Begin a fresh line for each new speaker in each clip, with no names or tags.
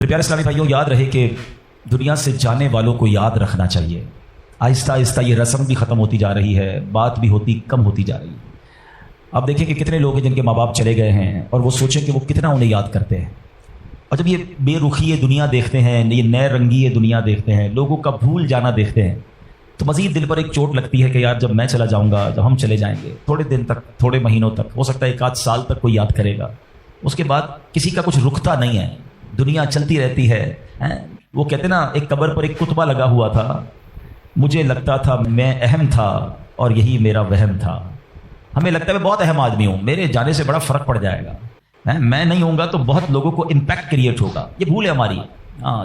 پیارے اسلامی بھائیوں، یاد رہے کہ دنیا سے جانے والوں کو یاد رکھنا چاہیے۔ آہستہ آہستہ یہ رسم بھی ختم ہوتی جا رہی ہے، بات بھی کم ہوتی جا رہی ہے۔ آپ دیکھیں کہ کتنے لوگ ہیں جن کے ماں باپ چلے گئے ہیں اور وہ سوچیں کہ وہ کتنا انہیں یاد کرتے ہیں، اور جب یہ بے رخی یہ دنیا دیکھتے ہیں، یہ نئے رنگی یہ دنیا دیکھتے ہیں، لوگوں کا بھول جانا دیکھتے ہیں، تو مزید دل پر ایک چوٹ لگتی ہے کہ یار جب میں چلا جاؤں گا، جب ہم چلے جائیں گے، تھوڑے دن تک، تھوڑے مہینوں تک، ہو سکتا ہے 1 آدھ سال تک کوئی یاد کرے گا، اس کے بعد کسی کا کچھ رکتا نہیں ہے، دنیا چلتی رہتی ہے۔ وہ کہتے نا، ایک قبر پر ایک کتبہ لگا ہوا تھا، مجھے لگتا تھا میں اہم تھا اور یہی میرا وہم تھا۔ ہمیں لگتا ہے میں بہت اہم آدمی ہوں، میرے جانے سے بڑا فرق پڑ جائے گا، میں نہیں ہوں گا تو بہت لوگوں کو امپیکٹ کریٹ ہوگا۔ یہ بھول ہے ہماری۔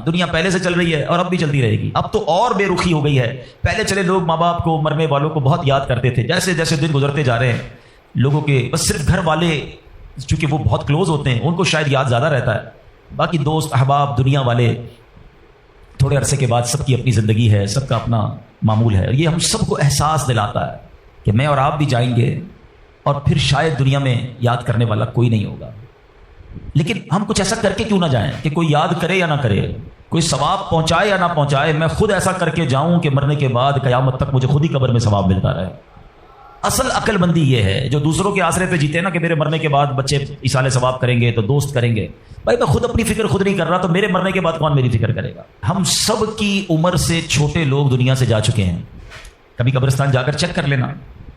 دنیا پہلے سے چل رہی ہے اور اب بھی چلتی رہے گی۔ اب تو اور بے رخی ہو گئی ہے۔ پہلے چلے لوگ ماں باپ کو، مرنے والوں کو بہت یاد کرتے تھے، جیسے جیسے دن گزرتے جا رہے ہیں لوگوں کے بس صرف گھر والے، چونکہ وہ بہت کلوز ہوتے ہیں، ان کو شاید یاد زیادہ رہتا ہے۔ باقی دوست احباب دنیا والے تھوڑے عرصے کے بعد سب کی اپنی زندگی ہے، سب کا اپنا معمول ہے۔ یہ ہم سب کو احساس دلاتا ہے کہ میں اور آپ بھی جائیں گے اور پھر شاید دنیا میں یاد کرنے والا کوئی نہیں ہوگا۔ لیکن ہم کچھ ایسا کر کے کیوں نہ جائیں کہ کوئی یاد کرے یا نہ کرے، کوئی ثواب پہنچائے یا نہ پہنچائے، میں خود ایسا کر کے جاؤں کہ مرنے کے بعد قیامت تک مجھے خود ہی قبر میں ثواب ملتا رہے۔ اصل عقل مندی یہ ہے، جو دوسروں کے آسرے پہ جیتے ہیں نا کہ میرے مرنے کے بعد بچے ایصال ثواب کریں گے تو دوست کریں گے۔ بھائی میں خود اپنی فکر خود نہیں کر رہا تو میرے مرنے کے بعد کون میری فکر کرے گا؟ ہم سب کی عمر سے چھوٹے لوگ دنیا سے جا چکے ہیں۔ کبھی قبرستان جا کر چیک کر لینا،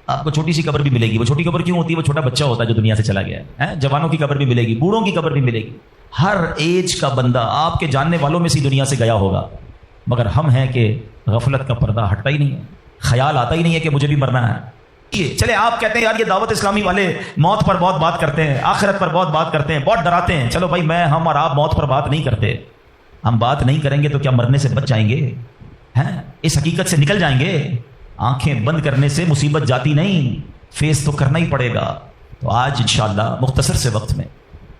آپ کو چھوٹی سی قبر بھی ملے گی۔ وہ چھوٹی قبر کیوں ہوتی ہے؟ وہ چھوٹا بچہ ہوتا ہے جو دنیا سے چلا گیا ہے۔ جوانوں کی قبر بھی ملے گی، بوڑھوں کی قبر بھی ملے گی۔ ہر ایج کا بندہ آپ کے جاننے والوں میں سے دنیا سے گیا ہوگا، مگر ہم ہیں کہ غفلت کا پردہ ہٹتا ہی نہیں ہے، خیال آتا ہی نہیں ہے کہ مجھے بھی مرنا ہے۔ چلے آپ کہتے ہیں یار یہ دعوت اسلامی والے موت پر بہت بات کرتے ہیں، آخرت پر بہت بات کرتے ہیں، بہت ڈراتے ہیں۔ چلو بھائی، ہم اور آپ موت پر بات نہیں کرتے۔ ہم بات نہیں کریں گے تو کیا مرنے سے بچ جائیں گے؟ اس حقیقت سے نکل جائیں گے؟ آنکھیں بند کرنے سے مصیبت جاتی نہیں، فیس تو کرنا ہی پڑے گا۔ تو آج انشاءاللہ مختصر سے وقت میں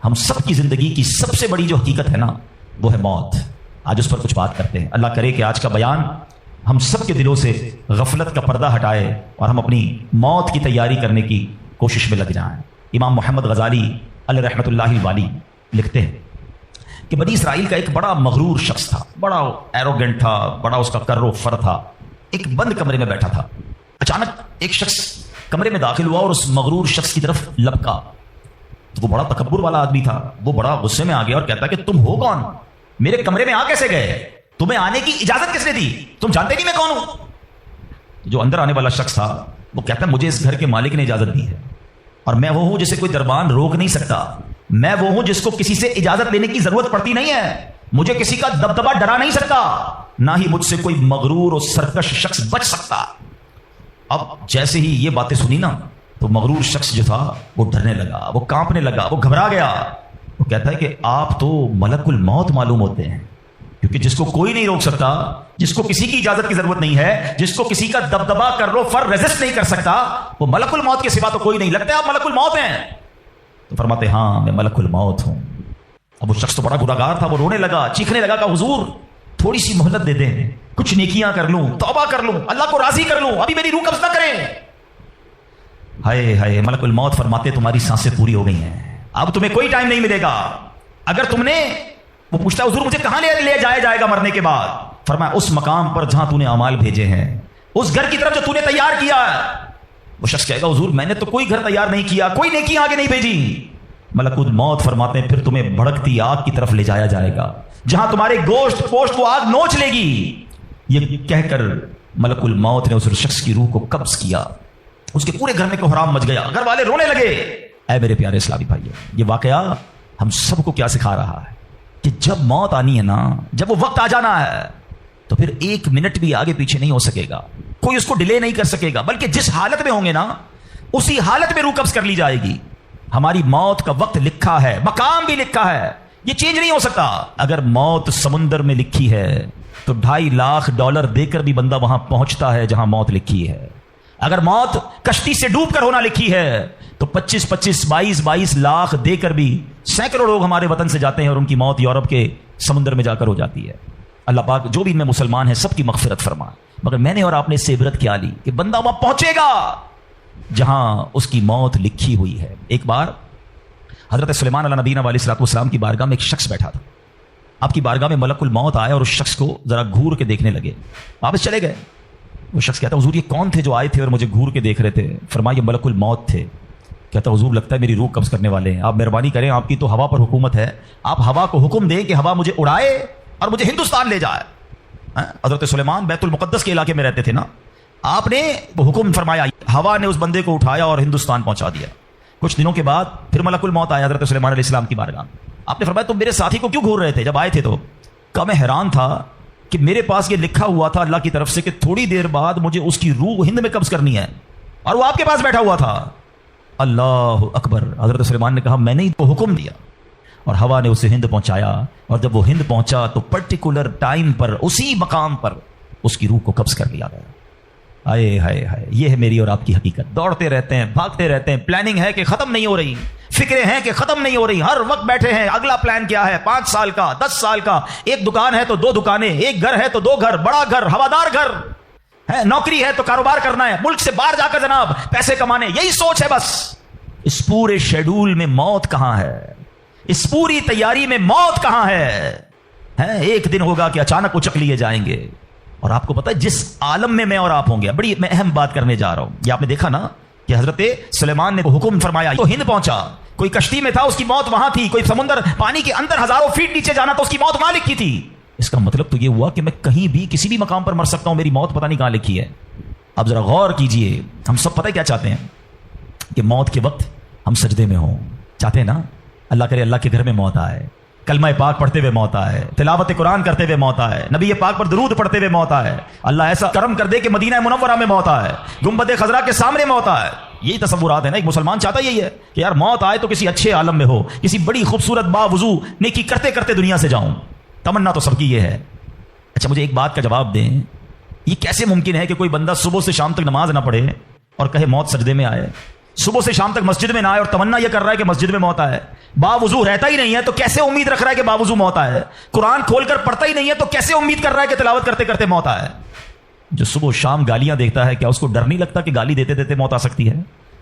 ہم سب کی زندگی کی سب سے بڑی جو حقیقت ہے نا، وہ ہے موت۔ آج اس پر کچھ بات کرتے ہیں۔ اللہ کرے کہ آج کا بیان ہم سب کے دلوں سے غفلت کا پردہ ہٹائے اور ہم اپنی موت کی تیاری کرنے کی کوشش میں لگ جائیں۔ امام محمد غزالی علیہ رحمۃ اللہ الوالی لکھتے ہیں کہ بنی اسرائیل کا ایک بڑا مغرور شخص تھا، بڑا ایروگنٹ تھا، بڑا اس کا کر و فر تھا۔ ایک بند کمرے میں بیٹھا تھا، اچانک ایک شخص کمرے میں داخل ہوا اور اس مغرور شخص کی طرف لپکا۔ تو وہ بڑا تکبر والا آدمی تھا، وہ بڑا غصے میں آ گیا اور کہتا کہ تم ہو کون؟ میرے کمرے میں آ کیسے گئے؟ تمہیں آنے کی اجازت کس نے دی؟ تم جانتے نہیں میں کون ہوں؟ جو اندر آنے والا شخص تھا وہ کہتا مجھے اس گھر کے مالک نے اجازت دی ہے، اور میں وہ ہوں جسے کوئی دربان روک نہیں سکتا، میں وہ ہوں جس کو کسی سے اجازت لینے کی ضرورت پڑتی نہیں ہے، مجھے کسی کا دبدبا ڈرا نہیں سکتا، نہ ہی مجھ سے کوئی مغرور اور سرکش شخص بچ سکتا۔ اب جیسے ہی یہ باتیں سنی نا تو مغرور شخص جو تھا وہ ڈرنے لگا، وہ کانپنے لگا، وہ گھبرا گیا۔ وہ کہتا ہے کہ آپ تو ملک الموت معلوم ہوتے ہیں، کیونکہ جس کو کوئی نہیں روک سکتا، جس کو کسی کی اجازت کی ضرورت نہیں ہے، جس کو کسی کا دبدبا کر لو فر ریزسٹ نہیں کر سکتا، وہ ملک الموت کے سوا تو کوئی نہیں۔ لگتا ہے آپ ملک الموت ہیں؟ تو فرماتے ہاں میں ملک الموت ہوں۔ اب وہ شخص تو بڑا گنہگار تھا، وہ رونے لگا، چیخنے لگا کہ حضور تھوڑی سی مہلت دے دیں، کچھ نیکیاں کر لوں، توبہ کر لوں، اللہ کو راضی کر لوں، ابھی میری روح قبض نہ کریں۔ ہائے ہائے، ملک الموت فرماتے تمہاری سانسیں پوری ہو گئی ہیں، اب تمہیں کوئی ٹائم نہیں ملے گا۔ اگر تم نے، وہ پوچھتا ہے حضور مجھے کہاں لے جایا گا مرنے کے بعد؟ فرمایا اس مقام پر جہاں تو نے اعمال بھیجے ہیں، اس گھر کی طرف جو تو نے تیار کیا ہے۔ وہ شخص کہے گا حضور میں نے تو کوئی گھر تیار نہیں کیا، کوئی نیکی آگے نہیں بھیجی۔ ملک الموت فرماتے ہیں پھر تمہیں بھڑکتی آگ کی طرف لے جایا جائے گا، جہاں تمہارے گوشت پوشت وہ آگ نوچ لے گی۔ یہ کہہ کر ملک الموت نے اس شخص کی روح کو قبض کیا، اس کے پورے گھر میں کوحرام مچ گیا، گھر والے رونے لگے۔ اے میرے پیارے اسلامی بھائیو، یہ واقعہ ہم سب کو کیا سکھا رہا ہے کہ جب موت آنی ہے نا، جب وہ وقت آ جانا ہے تو پھر 1 منٹ بھی آگے پیچھے نہیں ہو سکے گا، کوئی اس کو ڈیلے نہیں کر سکے گا، بلکہ جس حالت میں ہوں گے نا اسی حالت میں روح قبض کر لی جائے گی۔ ہماری موت کا وقت لکھا ہے، مقام بھی لکھا ہے، یہ چینج نہیں ہو سکتا۔ اگر موت سمندر میں لکھی ہے تو $2.5 لاکھ دے کر بھی بندہ وہاں پہنچتا ہے جہاں موت لکھی ہے۔ اگر موت کشتی سے ڈوب کر ہونا لکھی ہے تو 22 لاکھ دے کر بھی سینکڑوں لوگ ہمارے وطن سے جاتے ہیں اور ان کی موت یورپ کے سمندر میں جا کر ہو جاتی ہے۔ اللہ پاک جو بھی ان میں مسلمان ہیں سب کی مغفرت فرما، مگر میں نے اور آپ نے اس سے عبرت کیا لی کہ بندہ وہاں پہنچے گا جہاں اس کی موت لکھی ہوئی ہے۔ ایک بار حضرت سلیمان علیہ نبینا علیہ الصلوۃ والسلام کی بارگاہ میں ایک شخص بیٹھا تھا، آپ کی بارگاہ میں ملک الموت آئے اور اس شخص کو ذرا گھور کے دیکھنے لگے, واپس چلے گئے. وہ شخص کہتا حضور یہ کون تھے جو آئے تھے اور مجھے گھور کے دیکھ رہے تھے؟ فرمایا یہ ملک الموت تھے. کہتا حضور لگتا ہے میری روح قبض کرنے والے ہیں, آپ مہربانی کریں, آپ کی تو ہوا پر حکومت ہے, آپ ہوا کو حکم دیں کہ ہوا مجھے اڑائے اور مجھے ہندوستان لے جائے. حضرت سلیمان بیت المقدس کے علاقے میں رہتے تھے نا, آپ نے وہ حکم فرمایا, ہوا نے اس بندے کو اٹھایا اور ہندوستان پہنچا دیا. کچھ دنوں کے بعد پھر ملک الموت آیا حضرت سلیمان علیہ السلام کی بارگاہ. آپ نے فرمایا تم میرے ساتھی کو کیوں گھور رہے تھے جب آئے تھے تو؟ کہ میں حیران تھا کہ میرے پاس یہ لکھا ہوا تھا اللہ کی طرف سے کہ تھوڑی دیر بعد مجھے اس کی روح ہند میں قبض کرنی ہے, اور وہ آپ کے پاس بیٹھا ہوا تھا. اللہ اکبر. حضرت سلیمان نے کہا میں نے تو حکم دیا, اور ہوا نے اسے ہند پہنچایا, اور جب وہ ہند پہنچا تو پرٹیکولر ٹائم پر اسی مقام پر اس کی روح کو قبض کر لیا گیا. ہائے ہائے ہائے, یہ ہے میری اور آپ کی حقیقت. دوڑتے رہتے ہیں, بھاگتے رہتے ہیں, پلاننگ ہے کہ ختم نہیں ہو رہی, فکریں ہیں کہ ختم نہیں ہو رہی, ہر وقت بیٹھے ہیں اگلا پلان کیا ہے, 5 سال کا, 10 سال کا, ایک دکان ہے تو 2 دکانیں, ایک گھر ہے تو 2 گھر, بڑا گھر, ہوادار گھر ہے, نوکری ہے تو کاروبار کرنا ہے, ملک سے باہر جا کر جناب پیسے کمانے, یہی سوچ ہے بس. اس پورے شیڈول میں موت کہاں ہے؟ اس پوری تیاری میں موت کہاں ہے؟ ایک دن ہوگا کہ اچانک اچک لیے جائیں گے. اور آپ کو پتا ہے جس عالم میں اور آپ ہوں گے, بڑی میں اہم بات کرنے جا رہا ہوں. یہ آپ نے دیکھا نا کہ حضرت سلیمان نے حکم فرمایا تو ہند پہنچا, کوئی کشتی میں تھا اس کی موت وہاں تھی, کوئی سمندر پانی کے اندر ہزاروں فیٹ نیچے جانا تو اس کی موت وہاں لکھی تھی. اس کا مطلب تو یہ ہوا کہ میں کہیں بھی کسی بھی مقام پر مر سکتا ہوں, میری موت پتہ نہیں کہاں لکھی ہے. اب ذرا غور کیجئے, ہم سب پتہ کیا چاہتے ہیں کہ موت کے وقت ہم سجدے میں ہوں, چاہتے ہیں نا, اللہ کرے اللہ کے گھر میں موت آئے, کلمہ پاک پڑھتے ہوئے موت آئے, تلاوت قرآن کرتے ہوئے موت آئے, نبی پاک پر درود پڑھتے ہوئے موت آئے, اللہ ایسا کرم کر دے کہ مدینہ منورہ میں موت آئے, گنبد خضرا کے سامنے موت آئے. یہی تصورات ہیں نا, ایک مسلمان چاہتا یہی ہے کہ یار موت آئے تو کسی اچھے عالم میں ہو, کسی بڑی خوبصورت باوضو نیکی کرتے کرتے دنیا سے جاؤں. تمنا تو سب کی یہ ہے. اچھا مجھے ایک بات کا جواب دیں, یہ کیسے ممکن ہے کہ کوئی بندہ صبح سے شام تک نماز نہ پڑھے اور کہے موت سجدے میں آئے, صبح سے شام تک مسجد میں نہ آئے اور تمنا یہ کر رہا ہے کہ مسجد میں موت آئے, باوضو رہتا ہی نہیں ہے تو کیسے امید رکھ رہا ہے کہ باوضو موت آئے, قرآن کھول کر پڑھتا ہی نہیں ہے تو کیسے امید کر رہا ہے کہ تلاوت کرتے کرتے موت آئے. جو صبح شام گالیاں دیکھتا ہے, کیا اس کو ڈر نہیں لگتا کہ گالی دیتے دیتے موت آ سکتی ہے؟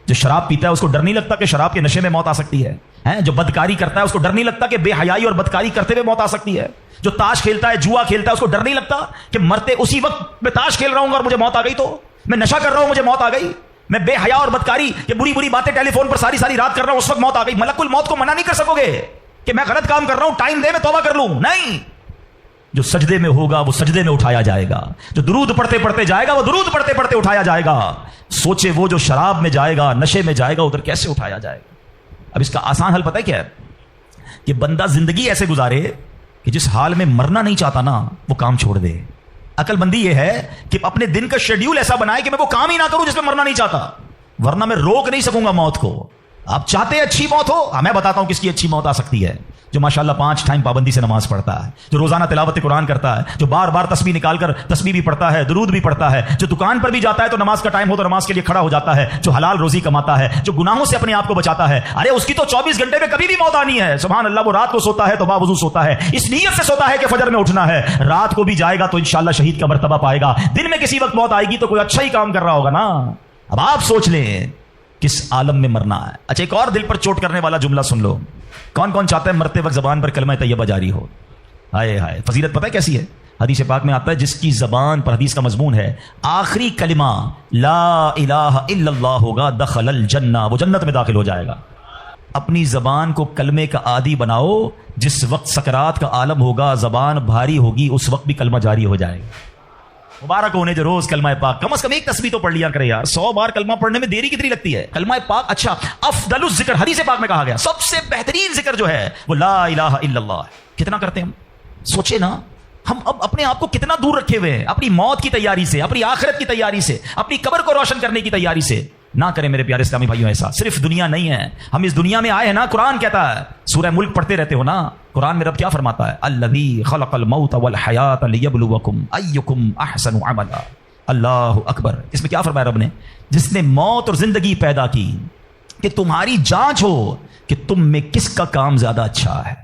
جو شراب پیتا ہے اس کو ڈر نہیں لگتا کہ شراب کے نشے میں موت آ سکتی ہے؟ جو بدکاری کرتا ہے اس کو ڈر نہیں لگتا کہ بے حیائی اور بدکاری کرتے ہوئے موت آ سکتی ہے؟ جو تاش کھیلتا ہے, جوا کھیلتا ہے, اس کو ڈر نہیں لگتا کہ مرتے اسی وقت میں تاش کھیل رہا ہوں اور مجھے موت آ گئی, تو میں نشہ کر رہا ہوں مجھے موت آ گئی, میں بے حیا اور بدکاری یہ بری بری باتیں ٹیلی فون پر ساری رات کر رہا ہوں, اس وقت موت آ گئی. ملک الموت کو منع نہیں کر سکو گے کہ میں غلط کام کر رہا ہوں, ٹائم دے میں توبہ کر لوں. نہیں, جو سجدے میں ہوگا وہ سجدے میں اٹھایا جائے گا, جو درود پڑھتے پڑھتے جائے گا وہ درود پڑھتے پڑھتے اٹھایا جائے گا. سوچے وہ جو شراب میں جائے گا, نشے میں جائے گا, ادھر کیسے اٹھایا جائے گا؟ اب اس کا آسان حل پتہ ہے کیا ہے؟ کہ بندہ زندگی ایسے گزارے کہ جس حال میں مرنا نہیں چاہتا نا وہ کام چھوڑ دے. عقل مندی یہ ہے کہ اپنے دن کا شیڈیول ایسا بنائے کہ میں وہ کام ہی نہ کروں جس میں مرنا نہیں چاہتا, ورنہ میں روک نہیں سکوں گا موت کو. آپ چاہتے ہیں اچھی موت ہو؟ میں بتاتا ہوں کس کی اچھی موت آ سکتی ہے. جو ماشاءاللہ 5 ٹائم پابندی سے نماز پڑھتا ہے, جو روزانہ تلاوت قرآن کرتا ہے, جو بار بار تسبیح نکال کر تسبیح بھی پڑھتا ہے, درود بھی پڑھتا ہے, جو دکان پر بھی جاتا ہے تو نماز کا ٹائم ہو تو نماز کے لیے کھڑا ہو جاتا ہے, جو حلال روزی کماتا ہے, جو گناہوں سے اپنے آپ کو بچاتا ہے. ارے اس کی تو 24 گھنٹے میں کبھی بھی موت آنی ہے. سبحان اللہ, وہ رات کو سوتا ہے تو باوضو سوتا ہے, اس نیت سے سوتا ہے کہ فجر میں اٹھنا ہے. رات کو بھی جائے گا تو انشاءاللہ شہید کا مرتبہ پائے گا. دن میں کسی وقت موت آئے گی تو کوئی اچھا ہی کام کر رہا ہوگا نا. اب آپ سوچ لیں کس عالم میں مرنا ہے. اچھا ایک اور دل پر چوٹ کرنے والا جملہ سن لو. کون کون چاہتا ہے مرتے وقت زبان پر کلمہ طیبہ جاری ہو؟ ہائے ہائے, فضیلت پتہ ہے کیسی ہے؟ حدیث پاک میں آتا ہے جس کی زبان پر, حدیث کا مضمون ہے, آخری کلمہ لا الہ الا اللہ ہوگا, دخل الجنہ, وہ جنت میں داخل ہو جائے گا. اپنی زبان کو کلمے کا عادی بناؤ, جس وقت سکرات کا عالم ہوگا, زبان بھاری ہوگی, اس وقت بھی کلمہ جاری ہو جائے گا. مبارک ہونے جو روز کلمہ پاک کم از کم ایک تسبیح تو پڑھ لیا کرے یار. 100 بار کلمہ پڑھنے میں دیری کتنی لگتی ہے؟ کلمہ پاک اچھا افضل الذکر, حدیث پاک میں کہا گیا سب سے بہترین ذکر جو ہے وہ لا الہ الا اللہ. کتنا کرتے ہیں ہم؟ سوچے نا, ہم اب اپنے آپ کو کتنا دور رکھے ہوئے ہیں اپنی موت کی تیاری سے, اپنی آخرت کی تیاری سے, اپنی قبر کو روشن کرنے کی تیاری سے. نہ کریں میرے پیارے اسلامی بھائیوں ایسا. صرف دنیا نہیں ہے, ہم اس دنیا میں آئے ہیں نا. قرآن کہتا ہے, سورہ ملک پڑھتے رہتے ہو نا, قرآن میں رب کیا فرماتا ہے؟ الذی خلق الموت والحیات لیبلوکم ایکم احسن عملا. اللہ اکبر. اس میں کیا فرمایا رب نے؟ جس نے موت اور زندگی پیدا کی کہ تمہاری جانچ ہو کہ تم میں کس کا کام زیادہ اچھا ہے.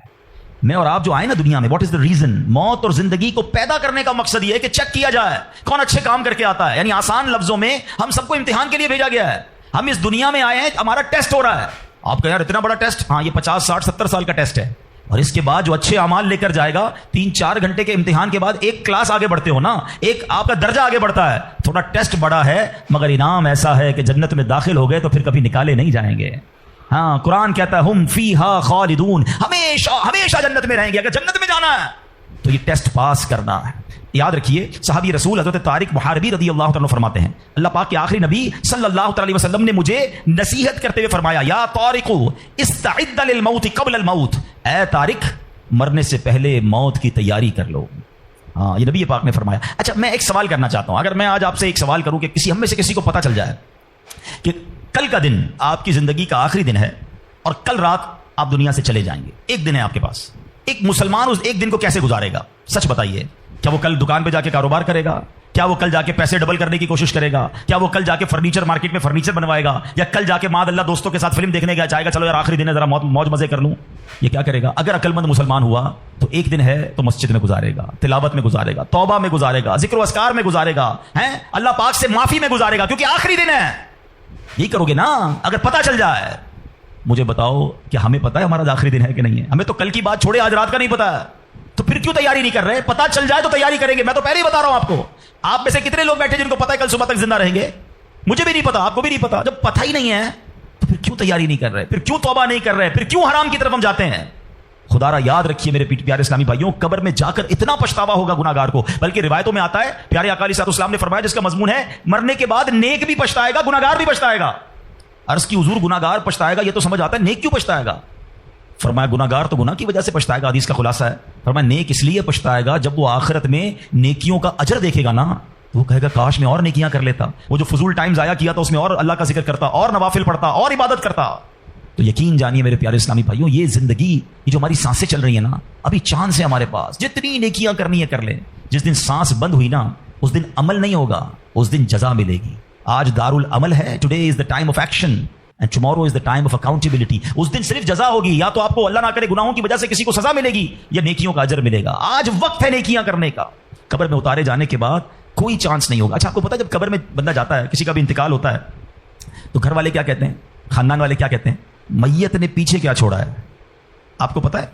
میں اور آپ جو آئے نا دنیا میں, واٹ از دا ریزن؟ موت اور زندگی کو پیدا کرنے کا مقصد یہ ہے کہ چیک کیا جائے کون اچھے کام کر کے آتا ہے. یعنی آسان لفظوں میں ہم سب کو امتحان کے لیے بھیجا گیا ہے. ہم اس دنیا میں آئے ہیں, ہمارا ٹیسٹ ہو رہا ہے. آپ کہیں یار اتنا بڑا ٹیسٹ؟ ہاں, یہ 50 60 70 سال کا ٹیسٹ ہے. اور اس کے بعد جو اچھے اعمال لے کر جائے گا، 3-4 گھنٹے کے امتحان کے بعد ایک کلاس آگے بڑھتے ہو نا، ایک آپ کا درجہ آگے بڑھتا ہے، تھوڑا ٹیسٹ بڑا ہے مگر انعام ایسا ہے کہ جنت میں داخل ہو گئے تو پھر کبھی نکالے نہیں جائیں گے. ہاں قرآن کہتا ہے ہم فیہا خالدون، ہمیشہ ہمیشہ جنت میں رہیں گے. اگر جنت میں جانا ہے تو یہ ٹیسٹ پاس کرنا ہے. یاد رکھیے صحابی رسول حضرت طارق محاربی رضی اللہ عنہ فرماتے ہیں، اللہ پاک کے آخری نبی صلی اللہ علیہ وسلم نے مجھے نصیحت کرتے ہوئے فرمایا، یا طارق استعد للموت قبل الموت، اے طارق مرنے سے پہلے موت کی تیاری کر لو. ہاں یہ نبی پاک نے فرمایا. اچھا میں ایک سوال کرنا چاہتا ہوں، اگر میں آج آپ سے ایک سوال کروں کہ ہم میں سے کسی کو پتہ چل جائے کہ کل کا دن آپ کی زندگی کا آخری دن ہے اور کل رات آپ دنیا سے چلے جائیں گے، ایک دن ہے آپ کے پاس، ایک مسلمان اس ایک دن کو کیسے گزارے گا؟ سچ بتائیے. کیا وہ کل دکان پہ جا کے کاروبار کرے گا؟ کیا وہ کل جا کے پیسے ڈبل کرنے کی کوشش کرے گا؟ کیا وہ کل جا کے فرنیچر مارکیٹ میں فرنیچر بنوائے گا؟ یا کل جا کے معاذ اللہ دوستوں کے ساتھ فلم دیکھنے گیا جائے گا، چلو یار آخری دن ہے ذرا موج مزے کر لوں؟ یہ کیا کرے گا؟ اگر عقل مند مسلمان ہوا تو ایک دن ہے تو مسجد میں گزارے گا، تلاوت میں گزارے گا، توبہ میں گزارے گا، ذکر و اذکار میں گزارے گا، ہیں اللہ پاک سے معافی میں گزارے گا، کیونکہ آخری دن ہے. یہی کرو گے نا اگر پتہ چل جائے. مجھے بتاؤ کہ ہمیں پتہ ہے ہمارا آخری دن ہے کہ نہیں ہے؟ ہمیں تو کل کی بات چھوڑے آج رات کا نہیں پتا ہے، تو پھر کیوں تیاری نہیں کر رہے؟ پتہ چل جائے تو تیاری کریں گے. میں تو پہلے ہی بتا رہا ہوں آپ کو. آپ میں سے کتنے لوگ بیٹھے جن کو پتہ ہے کل صبح تک زندہ رہیں گے؟ مجھے بھی نہیں پتا، آپ کو بھی نہیں پتا. جب پتہ ہی نہیں ہے تو پھر کیوں تیاری نہیں کر رہے؟ پھر کیوں توبہ نہیں کر رہے؟ پھر کیوں حرام کی طرف ہم جاتے ہیں؟ خدا را یاد رکھیے میرے پیارے اسلامی بھائیوں، قبر میں جا کر اتنا پچھتاوا ہوگا گناہگار کو. بلکہ روایتوں میں آتا ہے پیارے آقا علیہ السلام نے فرمایا جس کا مضمون ہے مرنے کے بعد نیک بھی پچھتائے گا گناہگار بھی پچھتائے گا. عرض کی حضور گناہگار پچھتائے گا یہ تو سمجھ آتا ہے، نیک کیوں پچھتائے گا؟ فرمایا گناہگار تو گناہ کی وجہ سے پچھتائے گا، حدیث کا خلاصہ ہے. فرمایا نیک اس لیے پچھتائے گا جب وہ آخرت میں نیکیوں کا اجر دیکھے گا نا تو وہ کہے گا کاش میں اور نیکیاں کر لیتا، وہ جو فضول ٹائم ضائع کیا تھا اس میں اور اللہ کا ذکر کرتا، اور نوافل پڑھتا، اور عبادت کرتا. تو یقین جانیے میرے پیارے اسلامی بھائیوں، یہ زندگی یہ جو ہماری سانسیں چل رہی ہیں نا، ابھی چانس ہے ہمارے پاس، جتنی نیکیاں کرنی ہے کر لیں. جس دن سانس بند ہوئی نا اس دن عمل نہیں ہوگا، اس دن جزا ملے گی. آج دارالعمل ہے، today is the time of action and tomorrow is the time of accountability. اس دن صرف جزا ہوگی، یا تو آپ کو اللہ نہ کرے گناہوں کی وجہ سے کسی کو سزا ملے گی یا نیکیوں کا اجر ملے گا. آج وقت ہے نیکیاں کرنے کا. قبر میں اتارے جانے کے بعد کوئی چانس نہیں ہوگا. اچھا آپ کو پتا ہے جب قبر میں بندہ جاتا ہے، کسی کا بھی انتقال ہوتا ہے، تو گھر والے کیا کہتے ہیں، خاندان والے کیا کہتے ہیں؟ میت نے پیچھے کیا چھوڑا ہے؟ آپ کو پتا ہے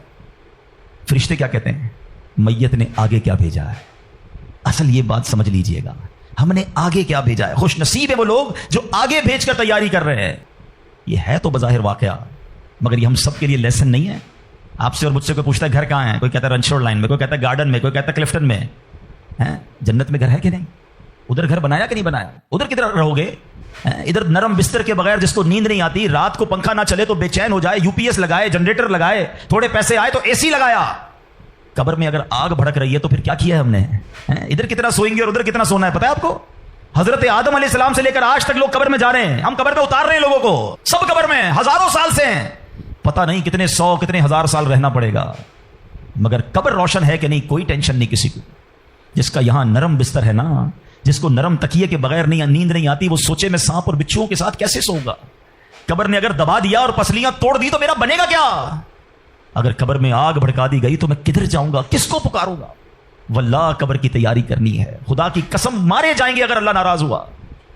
فرشتے کیا کہتے ہیں؟ میت نے آگے کیا بھیجا ہے. اصل یہ بات سمجھ لیجئے گا، ہم نے آگے کیا بھیجا ہے. خوش نصیب ہے وہ لوگ جو آگے بھیج کر تیاری کر رہے ہیں. یہ ہے تو بظاہر واقعہ مگر یہ ہم سب کے لیے لیسن نہیں ہے. آپ سے اور مجھ سے کوئی پوچھتا ہے گھر کہاں ہے، کوئی کہتا ہے رنچوڑ لائن میں، کوئی کہتا ہے گارڈن میں، کوئی کہتا ہے کلفٹن میں. جنت میں گھر ہے کہ نہیں؟ ادھر گھر بنایا کہ نہیں بنایا؟ ادھر کدھر رہو گے؟ ادھر نرم بستر کے بغیر جس کو نیند نہیں آتی، رات کو پنکھا نہ چلے تو بے چین ہو جائے، یو پی ایس لگائے، جنریٹر لگائے، تھوڑے پیسے آئے تو اے سی لگایا. قبر میں اگر آگ بھڑک رہی ہے تو پھر کیا کیا ہے ہم نے؟ ادھر کتنا سوئیں گے اور ادھر کتنا سونا ہے پتا ہے آپ کو؟ حضرت آدم علیہ السلام سے لے کر آج تک لوگ قبر میں جا رہے ہیں، ہم قبر میں اتار رہے ہیں لوگوں کو. سب قبر میں ہزاروں سال سے ہیں، پتہ نہیں کتنے 100 کتنے ہزار سال رہنا پڑے گا. مگر قبر روشن ہے کہ نہیں کوئی ٹینشن نہیں کسی کو. جس کا یہاں نرم بستر ہے نا، جس کو نرم تکیے کے بغیر نیند نہیں آتی، وہ سوچے میں سانپ اور بچھوؤں کے ساتھ کیسے سوؤں گا. قبر نے اگر دبا دیا اور پسلیاں توڑ دی تو میرا بنے گا کیا؟ اگر قبر میں آگ بھڑکا دی گئی تو میں کدھر جاؤں گا، کس کو پکاروں گا؟ واللہ قبر کی تیاری کرنی ہے. خدا کی قسم مارے جائیں گے اگر اللہ ناراض ہوا.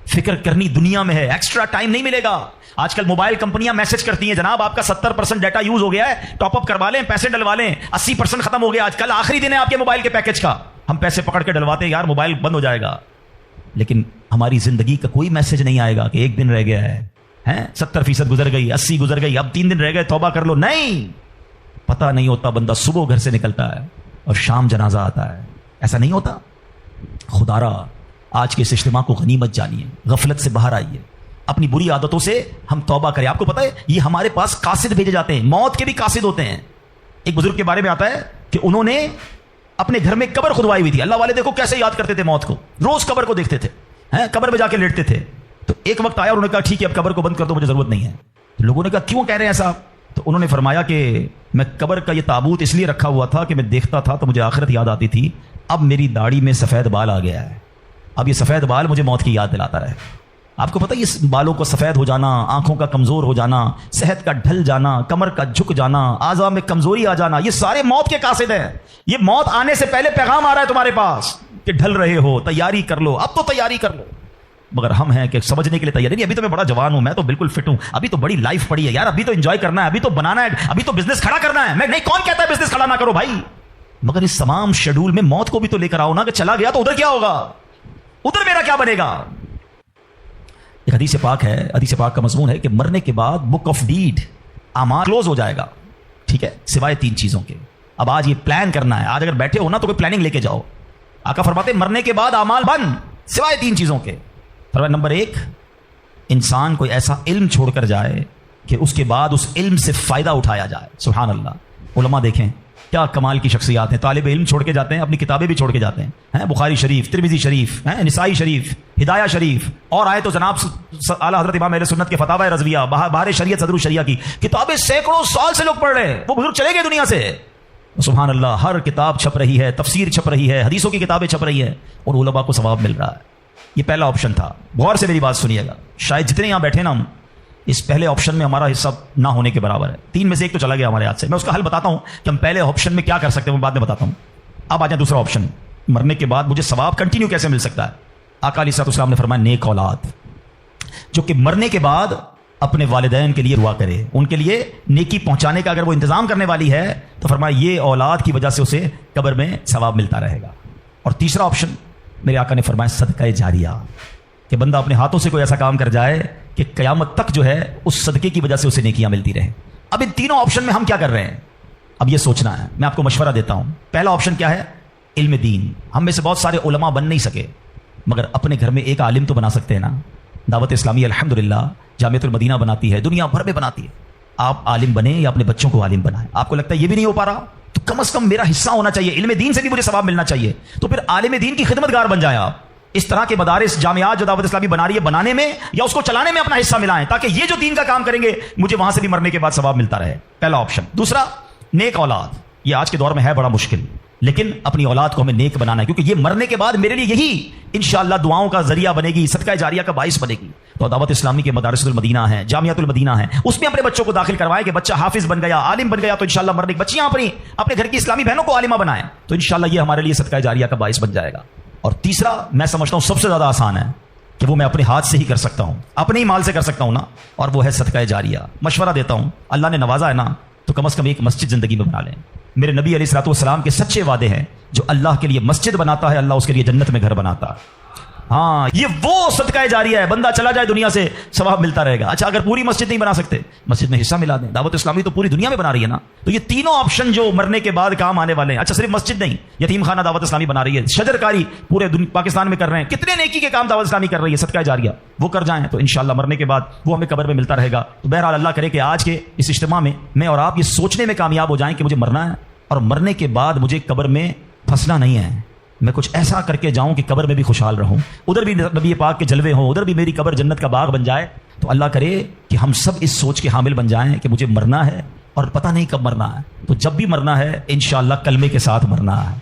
فکر کرنی دنیا میں ہے، ایکسٹرا ٹائم نہیں ملے گا. آج کل موبائل کمپنیاں میسج کرتی ہیں جناب آپ کا 70% ڈیٹا یوز ہو گیا ہے، ٹاپ اپ کروا لیں، پیسے ڈلوا لیں، 80% ختم ہو گیا، آج کل آخری دن ہے آپ کے موبائل کے پیکج کا. ہم پیسے پکڑ کے ڈلواتے ہیں یار موبائل بند ہو جائے گا. لیکن ہماری زندگی کا کوئی میسج نہیں آئے گا کہ ایک دن رہ گیا ہے، 70% گزر گئی، 80 گزر گئی، اب 3 دن رہ گئے، توبہ کر لو. نہیں، پتہ نہیں ہوتا بندہ صبح گھر سے نکلتا ہے اور شام جنازہ آتا ہے. ایسا نہیں ہوتا. خدا را آج کے اس اجتماع کو غنیمت جانیے، غفلت سے باہر آئیے، اپنی بری عادتوں سے ہم توبہ کریں. آپ کو پتہ ہے یہ ہمارے پاس قاصد بھیجے جاتے ہیں، موت کے بھی قاصد ہوتے ہیں. ایک بزرگ کے بارے میں آتا ہے کہ انہوں نے اپنے گھر میں قبر کھدوائی ہوئی تھی. اللہ والے دیکھو کیسے یاد کرتے تھے موت کو، روز قبر کو دیکھتے تھے، قبر میں جا کے لیٹتے تھے. تو ایک وقت آیا انہوں نے کہا ٹھیک ہے اب قبر کو بند کر دو، مجھے ضرورت نہیں ہے. تو لوگوں نے کہا کیوں کہہ رہے ہیں ایسا؟ تو انہوں نے فرمایا کہ میں قبر کا یہ تابوت اس لیے رکھا ہوا تھا کہ میں دیکھتا تھا تو مجھے آخرت یاد آتی تھی. اب میری داڑھی میں سفید بال آ گیا ہے، اب یہ سفید بال مجھے موت کی یاد دلاتا رہے. آپ کو پتہ ہے اس بالوں کو سفید ہو جانا، آنکھوں کا کمزور ہو جانا، صحت کا ڈھل جانا، کمر کا جھک جانا، اعضاء میں کمزوری آ جانا، یہ سارے موت کے قاصد ہیں. یہ موت آنے سے پہلے پیغام آ رہا ہے تمہارے پاس کہ ڈھل رہے ہو، تیاری کر لو، اب تو تیاری کر لو. مگر ہم ہیں کہ سمجھنے کے لیے تیار نہیں. ابھی تو میں بڑا جوان ہوں, میں تو بالکل فٹ ہوں, ابھی تو بڑی لائف پڑی ہے یار, ابھی تو انجوائے کرنا ہے, ابھی تو بنانا ہے, ابھی تو بزنس کھڑا کرنا ہے. میں نہیں, کون کہتا ہے بزنس کھڑا نہ کرو بھائی, مگر اس تمام شیڈول میں موت کو بھی تو لے کر آؤ نا, کہ چلا گیا تو ادھر کیا ہوگا, ادھر میرا کیا بنے گا. ایک حدیث پاک ہے, حدیث پاک کا مضمون ہے کہ مرنے کے بعد بک آف ڈیڈ اعمال کلوز ہو جائے گا, ٹھیک ہے, سوائے 3 چیزوں کے. اب آج یہ پلان کرنا ہے, آج اگر بیٹھے ہو نا تو کوئی پلاننگ لے کے جاؤ. آقا فرماتے ہیں مرنے کے بعد اعمال بند سوائے 3 چیزوں کے. فرمایا نمبر 1, انسان کوئی ایسا علم چھوڑ کر جائے کہ اس کے بعد اس علم سے فائدہ اٹھایا جائے. سبحان اللہ, علماء دیکھیں کیا کمال کی شخصیات ہیں, طالب علم چھوڑ کے جاتے ہیں, اپنی کتابیں بھی چھوڑ کے جاتے ہیں, بخاری شریف, ترمذی شریف, نسائی شریف, ہدایہ شریف, اور آئے تو جناب اعلیٰ حضرت امام اہل سنت کے فتاوی رضویہ, بہار شریعت, صدر الشریعہ کی کتابیں سینکڑوں سال سے لوگ پڑھ رہے ہیں. وہ بزرگ چلے گئے دنیا سے, سبحان اللہ, ہر کتاب چھپ رہی ہے, تفسیر چھپ رہی ہے, حدیثوں کی کتابیں چھپ رہی ہے, اور علماء کو ثواب مل رہا ہے. یہ پہلا آپشن تھا. غور سے میری بات سنیے گا, شاید جتنے یہاں بیٹھے نا ہم, اس پہلے آپشن میں ہمارا حصہ نہ ہونے کے برابر ہے. 3 میں سے 1 تو چلا گیا ہمارے ہاتھ سے. میں اس کا حل بتاتا ہوں کہ ہم پہلے آپشن میں کیا کر سکتے ہیں, میں بعد میں بتاتا ہوں. اب آ جائیں دوسرا آپشن, مرنے کے بعد مجھے ثواب کنٹینیو کیسے مل سکتا ہے. آقا علیہ الصلوۃ والسلام نے فرمایا نیک اولاد, جو کہ مرنے کے بعد اپنے والدین کے لیے دعا کرے, ان کے لیے نیکی پہنچانے کا اگر وہ انتظام کرنے والی ہے تو فرمایا یہ اولاد کی وجہ سے اسے قبر میں ثواب ملتا رہے گا. اور تیسرا آپشن میرے آقا نے فرمایا صدقہ جاریہ, کہ بندہ اپنے ہاتھوں سے کوئی ایسا کام کر جائے کہ قیامت تک جو ہے اس صدقے کی وجہ سے اسے نیکیاں ملتی رہیں. اب ان تینوں آپشن میں ہم کیا کر رہے ہیں, اب یہ سوچنا ہے. میں آپ کو مشورہ دیتا ہوں. پہلا آپشن کیا ہے, علم دین. ہم میں سے بہت سارے علماء بن نہیں سکے, مگر اپنے گھر میں ایک عالم تو بنا سکتے ہیں نا. دعوت اسلامی الحمدللہ جامعۃ المدینہ بناتی ہے, دنیا بھر میں بناتی ہے. آپ عالم بنیں یا اپنے بچوں کو عالم بنائیں. آپ کو لگتا ہے یہ بھی نہیں ہو پا رہا, تو کم از کم میرا حصہ ہونا چاہیے, علم دین سے بھی مجھے ثواب ملنا چاہیے. تو پھر عالم دین کی خدمت گار بن جائیں آپ. اس طرح کے مدارس, جامعات جو دعوت اسلامی بنا رہی ہے, بنانے میں یا اس کو چلانے میں اپنا حصہ ملائیں, تاکہ یہ جو دین کا کام کریں گے مجھے وہاں سے بھی مرنے کے بعد ثواب ملتا رہے. پہلا آپشن. دوسرا, نیک اولاد. یہ آج کے دور میں ہے بڑا مشکل, لیکن اپنی اولاد کو ہمیں نیک بنانا ہے, کیونکہ یہ مرنے کے بعد میرے لیے یہی انشاءاللہ دعاؤں کا ذریعہ بنے گی, صدقہ جاریہ کا باعث بنے گی. تو دعوت اسلامی کے مدارس المدینہ ہیں, جامعۃ المدینہ ہیں, اس میں اپنے بچوں کو داخل کروائیں کہ بچہ حافظ بن گیا, عالم بن گیا, تو انشاءاللہ مرنے کی بچیاں اپنے گھر کی اسلامی بہنوں کو عالمہ بنائیں, تو انشاءاللہ یہ ہمارے لیے صدقہ جاریہ کا باعث بن جائے گا. اور تیسرا میں سمجھتا ہوں سب سے زیادہ آسان ہے, کہ وہ میں اپنے ہاتھ سے ہی کر سکتا ہوں, اپنے ہی مال سے کر سکتا ہوں نا, اور وہ ہے صدقہ جاریہ. مشورہ دیتا ہوں, اللہ نے نوازا ہے نا, تو کم از کم ایک مسجد زندگی میں بنا لیں. میرے نبی علیہ الصلوۃ والسلام کے سچے وعدے ہیں, جو اللہ کے لیے مسجد بناتا ہے اللہ اس کے لیے جنت میں گھر بناتا ہے. ہاں, یہ وہ صدقہ جاریہ ہے, بندہ چلا جائے دنیا سے ثواب ملتا رہے گا. اچھا, اگر پوری مسجد نہیں بنا سکتے, مسجد میں حصہ ملا دیں. دعوت اسلامی تو پوری دنیا میں بنا رہی ہے نا, تو یہ تینوں آپشن جو مرنے کے بعد کام آنے والے ہیں. اچھا, صرف مسجد نہیں, یتیم خانہ دعوت اسلامی بنا رہی ہے, شجر کاری پورے پاکستان میں کر رہے ہیں, کتنے نیکی کے کام دعوت اسلامی کر رہی ہے, صدقہ جاریہ وہ کر جائیں, تو انشاءاللہ مرنے کے بعد وہ ہمیں قبر میں ملتا رہے گا. تو بہرحال اللہ کرے کہ آج کے اس اجتماع میں اور آپ یہ سوچنے میں کامیاب ہو جائیں کہ مجھے مرنا ہے, اور مرنے کے بعد مجھے قبر میں پھنسنا نہیں ہے, میں کچھ ایسا کر کے جاؤں کہ قبر میں بھی خوشحال رہوں, ادھر بھی نبی پاک کے جلوے ہوں, ادھر بھی میری قبر جنت کا باغ بن جائے. تو اللہ کرے کہ ہم سب اس سوچ کے حامل بن جائیں کہ مجھے مرنا ہے, اور پتہ نہیں کب مرنا ہے, تو جب بھی مرنا ہے انشاءاللہ کلمے کے ساتھ مرنا ہے.